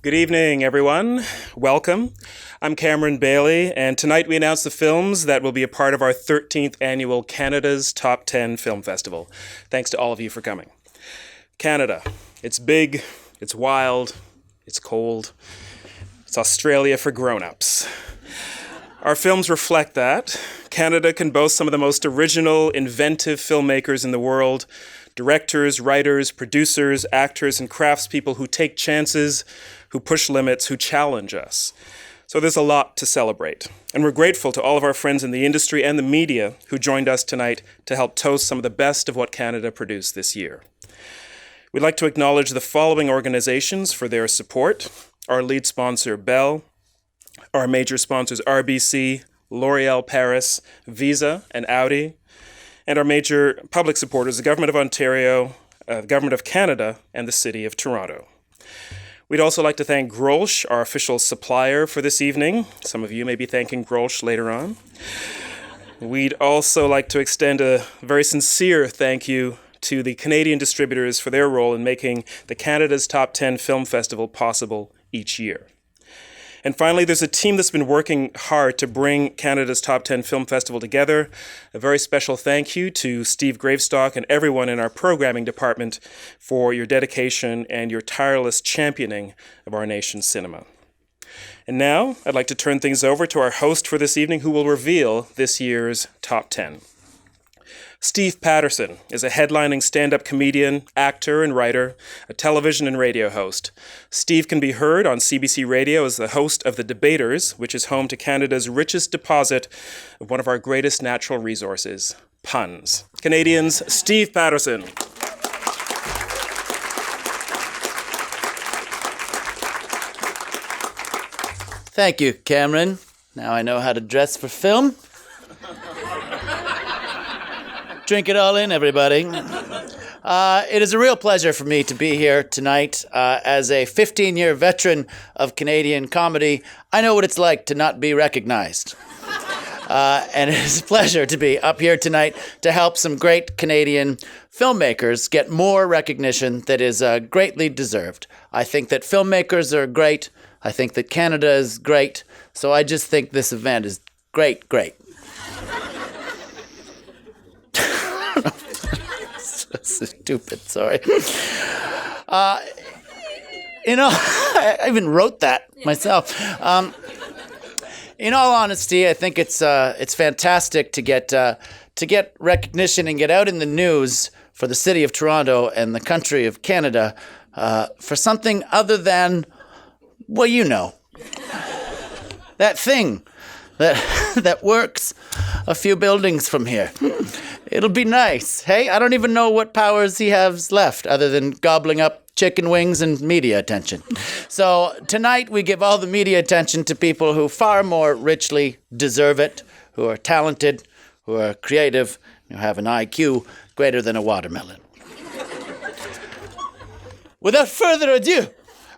Good evening, everyone. Welcome. I'm Cameron Bailey, and tonight we announce the films that will be a part of our 13th annual Canada's Top 10 Film Festival. Thanks to all of you for coming. Canada. It's big, it's wild, it's cold. It's Australia for grown-ups. Our films reflect that. Canada can boast some of the most original, inventive filmmakers in the world. Directors, writers, producers, actors, and craftspeople who take chances, who push limits, who challenge us. So there's a lot to celebrate. And we're grateful to all of our friends in the industry and the media who joined us tonight to help toast some of the best of what Canada produced this year. We'd like to acknowledge the following organizations for their support. Our lead sponsor, Bell. Our major sponsors, RBC, L'Oréal Paris, Visa, and Audi. And our major public supporters, the Government of Ontario, the Government of Canada, and the City of Toronto. We'd also like to thank Grolsch, our official supplier for this evening. Some of you may be thanking Grolsch later on. We'd also like to extend a very sincere thank you to the Canadian distributors for their role in making the Canada's Top 10 Film Festival possible each year. And finally, there's a team that's been working hard to bring Canada's Top 10 Film Festival together. A very special thank you to Steve Gravestock and everyone in our programming department for your dedication and your tireless championing of our nation's cinema. And now, I'd like to turn things over to our host for this evening, who will reveal this year's Top 10. Steve Patterson is a headlining stand-up comedian, actor, and writer, a television and radio host. Steve can be heard on CBC Radio as the host of The Debaters, which is home to Canada's richest deposit of one of our greatest natural resources, puns. Canadians, Steve Patterson. Thank you, Cameron. Now I know how to dress for film. Drink it all in, everybody. It is a real pleasure for me to be here tonight. As a 15-year veteran of Canadian comedy, I know what it's like to not be recognized. And it is a pleasure to be up here tonight to help some great Canadian filmmakers get more recognition that is greatly deserved. I think that filmmakers are great. I think that Canada is great. So I just think this event is great. Stupid, sorry. I even wrote that myself. In all honesty, I think it's fantastic to get recognition and get out in the news for the city of Toronto and the country of Canada for something other than, well, you know, that thing that works a few buildings from here. It'll be nice. Hey, I don't even know what powers he has left other than gobbling up chicken wings and media attention. So tonight we give all the media attention to people who far more richly deserve it, who are talented, who are creative, who have an IQ greater than a watermelon. Without further ado,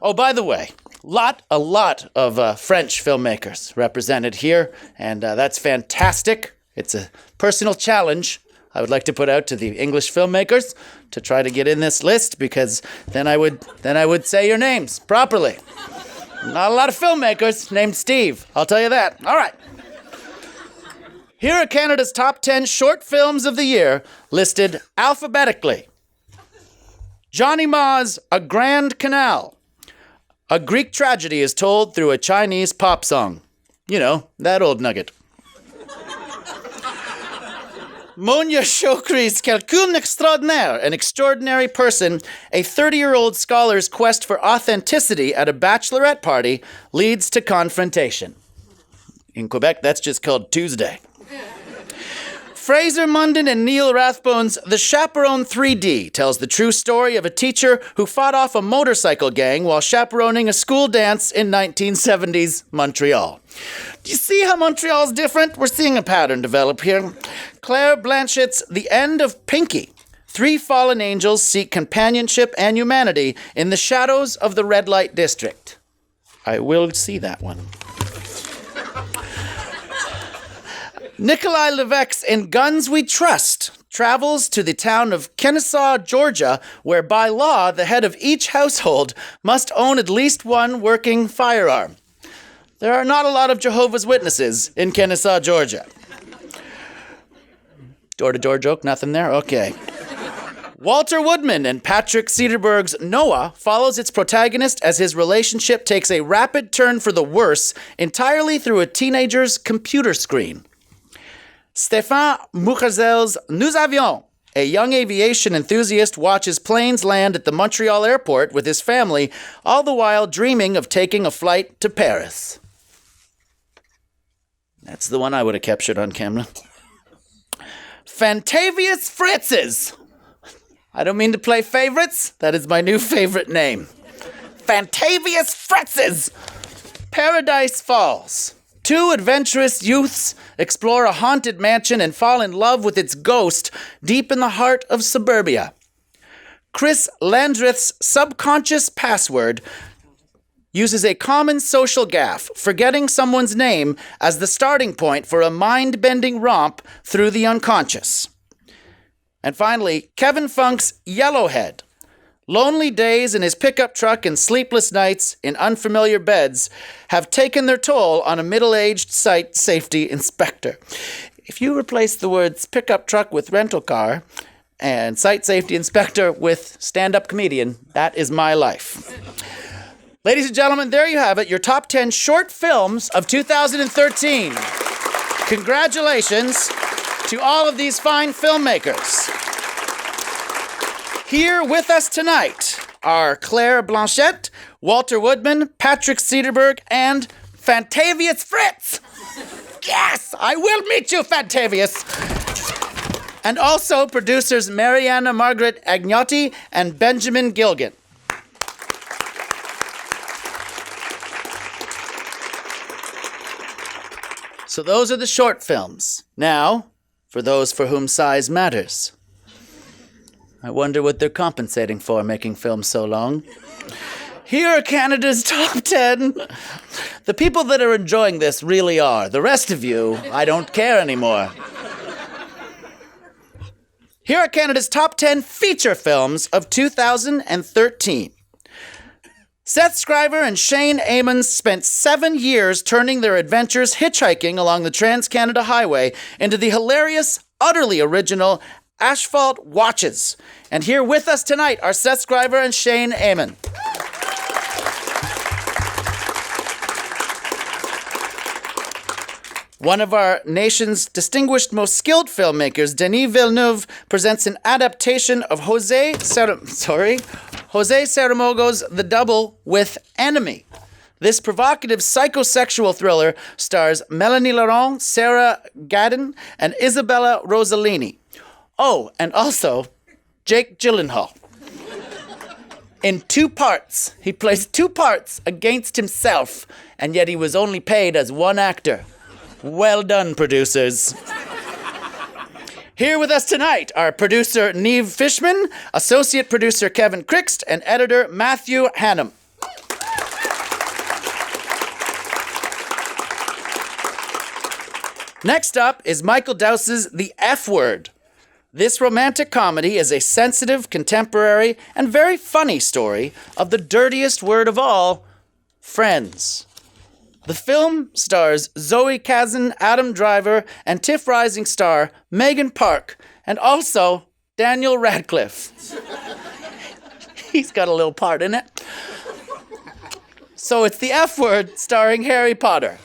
oh, by the way, a lot of French filmmakers represented here, and that's fantastic. It's a personal challenge I would like to put out to the English filmmakers to try to get in this list, because then I would say your names properly. Not a lot of filmmakers named Steve, I'll tell you that. All right. Here are Canada's top 10 short films of the year, listed alphabetically. Johnny Ma's A Grand Canal. A Greek tragedy is told through a Chinese pop song. You know, that old nugget. Monia Chokri's Quelqu'un Extraordinaire, an extraordinary person, a 30-year-old scholar's quest for authenticity at a bachelorette party leads to confrontation. In Quebec, that's just called Tuesday. Fraser Munden and Neil Rathbone's The Chaperone 3D tells the true story of a teacher who fought off a motorcycle gang while chaperoning a school dance in 1970s Montreal. Do you see how Montreal's different? We're seeing a pattern develop here. Claire Blanchett's The End of Pinky. 3 fallen angels seek companionship and humanity in the shadows of the red light district. I will see that one. Nikolai Levesque's In Guns We Trust travels to the town of Kennesaw, Georgia, where by law, the head of each household must own at least one working firearm. There are not a lot of Jehovah's Witnesses in Kennesaw, Georgia. Door-to-door joke, nothing there? Okay. Walter Woodman and Patrick Cederberg's Noah follows its protagonist as his relationship takes a rapid turn for the worse entirely through a teenager's computer screen. Stéphane Mouchazel's Nous Avions. A young aviation enthusiast watches planes land at the Montreal airport with his family, all the while dreaming of taking a flight to Paris. That's the one I would have captured on camera. Fantavious Fritzes. I don't mean to play favorites. That is my new favorite name. Fantavious Fritzes. Paradise Falls. Two adventurous youths explore a haunted mansion and fall in love with its ghost deep in the heart of suburbia. Chris Landreth's subconscious password uses a common social gaffe, forgetting someone's name as the starting point for a mind-bending romp through the unconscious. And finally, Kevin Funk's Yellowhead. Lonely days in his pickup truck and sleepless nights in unfamiliar beds have taken their toll on a middle-aged site safety inspector. If you replace the words pickup truck with rental car and site safety inspector with stand-up comedian, that is my life. Ladies and gentlemen, there you have it, your top 10 short films of 2013. Congratulations to all of these fine filmmakers. Here with us tonight are Claire Blanchette, Walter Woodman, Patrick Cederberg, and Fantavious Fritz. Yes, I will meet you, Fantavious. And also producers Mariana Margaret Agnotti and Benjamin Gilgan. So those are the short films. Now, for those for whom size matters. I wonder what they're compensating for making films so long. Here are Canada's top 10. The people that are enjoying this really are. The rest of you, I don't care anymore. Here are Canada's top 10 feature films of 2013. Seth Scriver and Shane Amons spent 7 years turning their adventures hitchhiking along the Trans-Canada Highway into the hilarious, utterly original Asphalt Watches. And here with us tonight are Seth Scriver and Shane Amon. One of our nation's distinguished, most skilled filmmakers, Denis Villeneuve, presents an adaptation of Jose Saramago's The Double with Enemy. This provocative psychosexual thriller stars Melanie Laurent, Sarah Gadon, and Isabella Rossellini. Oh, and also Jake Gyllenhaal. In 2 parts. He plays 2 parts against himself, and yet he was only paid as 1 actor. Well done, producers. Here with us tonight are producer Neve Fishman, associate producer Kevin Crixt, and editor Matthew Hannum. Next up is Michael Dowse's The F Word. This romantic comedy is a sensitive, contemporary, and very funny story of the dirtiest word of all, friends. The film stars Zoe Kazan, Adam Driver, and TIFF Rising star Megan Park, and also Daniel Radcliffe. He's got a little part in it. So it's The F Word starring Harry Potter,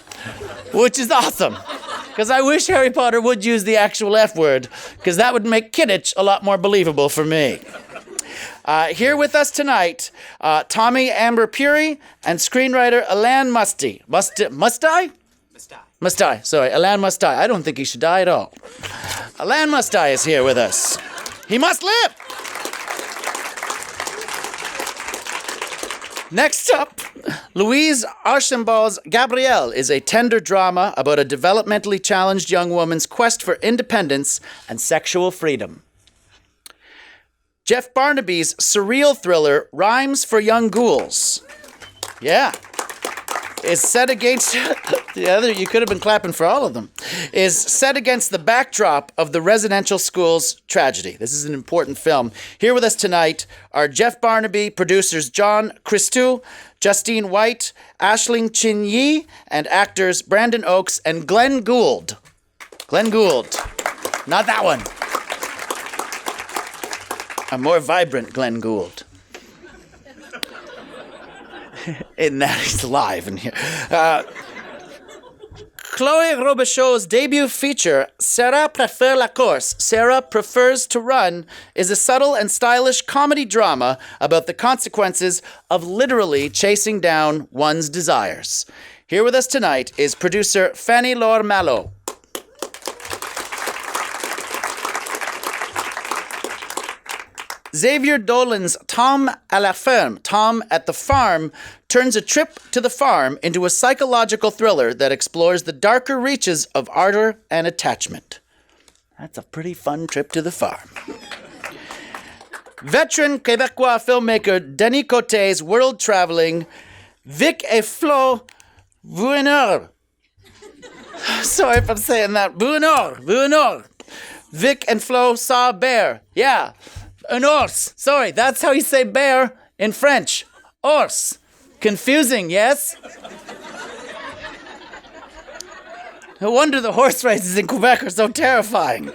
which is awesome. Because I wish Harry Potter would use the actual F word, because that would make Kidditch a lot more believable for me. Here with us tonight, Tommy Amber Puri and screenwriter Alain Musty. Mustai. Sorry, Alain Mustai. I don't think he should die at all. Alain Mustai is here with us. He must live! Next up, Louise Archambault's Gabrielle is a tender drama about a developmentally challenged young woman's quest for independence and sexual freedom. Jeff Barnaby's surreal thriller Rhymes for Young Ghouls, is set against Yeah, you could have been clapping for all of them, is set against the backdrop of the residential school's tragedy. This is an important film. Here with us tonight are Jeff Barnaby, producers John Christou, Justine White, Aisling Chin-Yi, and actors Brandon Oakes and Glenn Gould. Glenn Gould. Not that one. A more vibrant Glenn Gould. In that he's live in here. Chloe Robichaud's debut feature, Sarah Préfère la course, Sarah Prefers to Run, is a subtle and stylish comedy drama about the consequences of literally chasing down one's desires. Here with us tonight is producer Fanny Laure Malo. Xavier Dolan's Tom à la Ferme, Tom at the Farm, turns a trip to the farm into a psychological thriller that explores the darker reaches of ardor and attachment. That's a pretty fun trip to the farm. Veteran Québécois filmmaker Denis Côté's world-traveling Vic et Flo Vuenor. Sorry if I'm saying that. Vuenor. Vic and Flo saw a bear. Yeah. An ours. Sorry, that's how you say bear in French. Ours. Confusing, yes? No wonder the horse races in Quebec are so terrifying.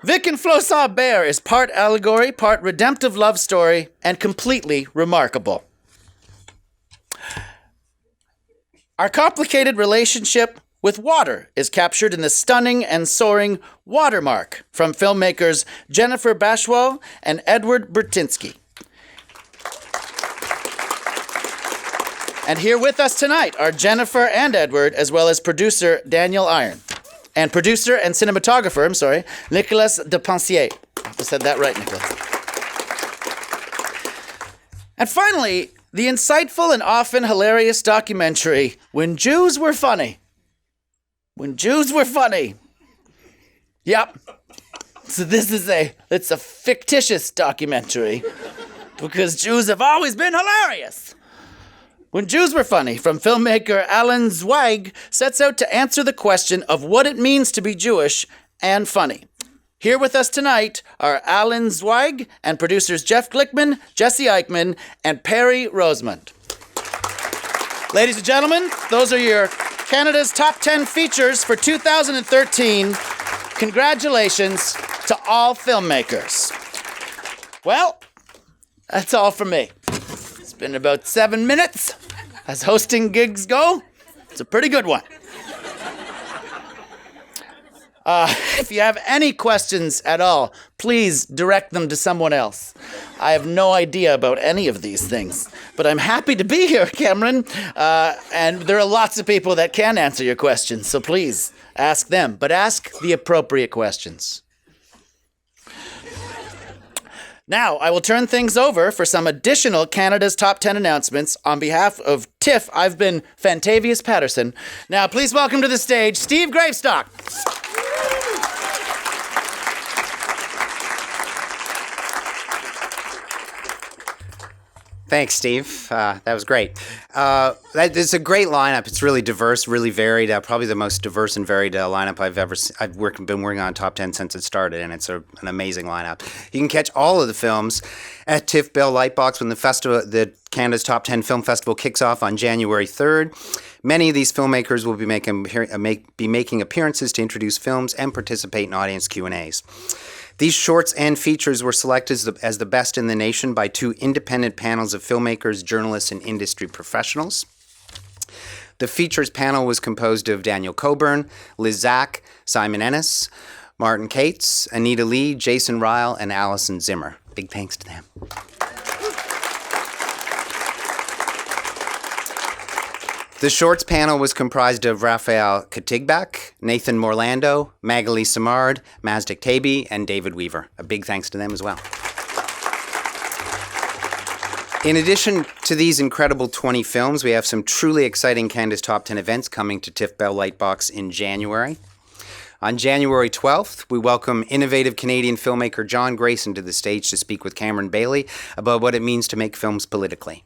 Vic and Flo Saw a Bear is part allegory, part redemptive love story, and completely remarkable. Our complicated relationship with water is captured in the stunning and soaring Watermark from filmmakers Jennifer Bashwell and Edward Bertinsky. And here with us tonight are Jennifer and Edward, as well as producer Daniel Iron. And producer and cinematographer, Nicolas Depensier. I said that right, Nicolas. And finally, the insightful and often hilarious documentary, When Jews Were Funny. When Jews Were Funny. Yep. So it's a fictitious documentary because Jews have always been hilarious. When Jews Were Funny, from filmmaker Alan Zweig, sets out to answer the question of what it means to be Jewish and funny. Here with us tonight are Alan Zweig and producers Jeff Glickman, Jesse Eichman, and Perry Rosemond. Ladies and gentlemen, those are your Canada's top 10 features for 2013. Congratulations to all filmmakers. Well, that's all from me. It's been about 7 minutes. As hosting gigs go, it's a pretty good one. If you have any questions at all, please direct them to someone else. I have no idea about any of these things, but I'm happy to be here, Cameron. And there are lots of people that can answer your questions, so please ask them, but ask the appropriate questions. Now, I will turn things over for some additional Canada's Top 10 announcements. On behalf of TIFF, I've been Fantavious Patterson. Now, please welcome to the stage Steve Gravestock. Thanks, Steve. That was great. It's a great lineup. It's really diverse, really varied. Probably the most diverse and varied lineup I've ever seen. I've been working on Top 10 since it started, and it's an amazing lineup. You can catch all of the films at TIFF Bell Lightbox when the Canada's Top 10 Film Festival kicks off on January 3rd. Many of these filmmakers will be making appearances to introduce films and participate in audience Q&As. These shorts and features were selected as the best in the nation by 2 independent panels of filmmakers, journalists, and industry professionals. The features panel was composed of Daniel Coburn, Liz Zack, Simon Ennis, Martin Cates, Anita Lee, Jason Ryle, and Allison Zimmer. Big thanks to them. The shorts panel was comprised of Raphael Katigbak, Nathan Morlando, Magali Samard, Mazdik Tabi, and David Weaver. A big thanks to them as well. In addition to these incredible 20 films, we have some truly exciting Canada's Top 10 events coming to TIFF Bell Lightbox in January. On January 12th, we welcome innovative Canadian filmmaker John Grayson to the stage to speak with Cameron Bailey about what it means to make films politically.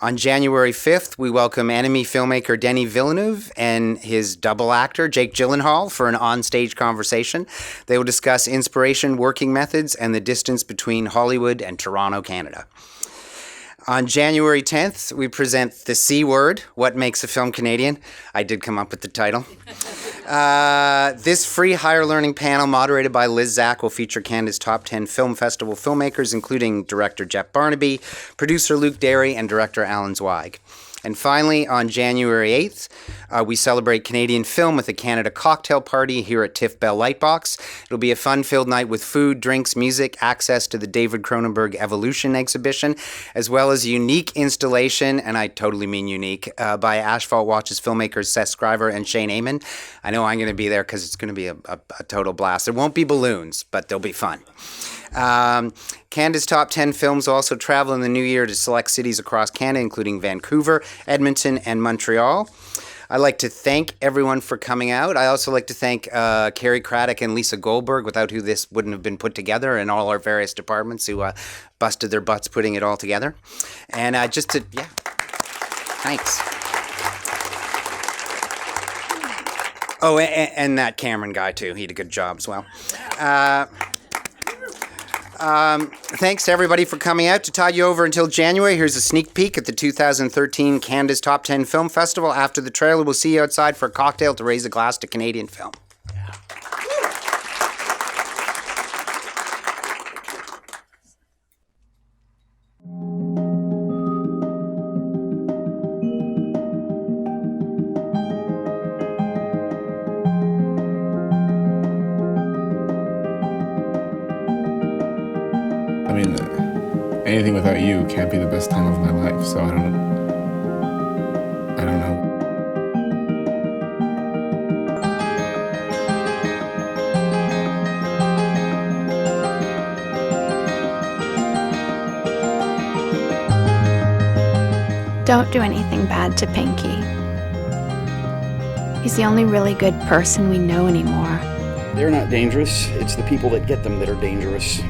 On January 5th, we welcome enemy filmmaker Denis Villeneuve and his double actor, Jake Gyllenhaal, for an on-stage conversation. They will discuss inspiration, working methods, and the distance between Hollywood and Toronto, Canada. On January 10th, we present The C Word, What Makes a Film Canadian. I did come up with the title. This free higher learning panel, moderated by Liz Zack, will feature Canada's top 10 film festival filmmakers, including director Jeff Barnaby, producer Luke Derry, and director Alan Zweig. And finally, on January 8th, we celebrate Canadian film with a Canada cocktail party here at TIFF Bell Lightbox. It'll be a fun-filled night with food, drinks, music, access to the David Cronenberg Evolution exhibition, as well as a unique installation, and I totally mean unique, by Asphalt Watch's filmmakers Seth Scriver and Shane Amon. I know I'm going to be there because it's going to be a total blast. There won't be balloons, but they'll be fun. Canada's top 10 films will also travel in the new year to select cities across Canada, including Vancouver, Edmonton, and Montreal. I'd like to thank everyone for coming out. I also like to thank Carrie Craddock and Lisa Goldberg, without who this wouldn't have been put together, and all our various departments who busted their butts putting it all together. And thanks. Oh, and that Cameron guy, too. He did a good job as well. Thanks to everybody for coming out. To tide you over until January, here's a sneak peek at the 2013 Canada's Top 10 Film Festival. After the trailer, we'll see you outside for a cocktail to raise a glass to Canadian film. I mean, anything without you can't be the best time of my life, so I don't know. Don't do anything bad to Pinky. He's the only really good person we know anymore. They're not dangerous. It's the people that get them that are dangerous.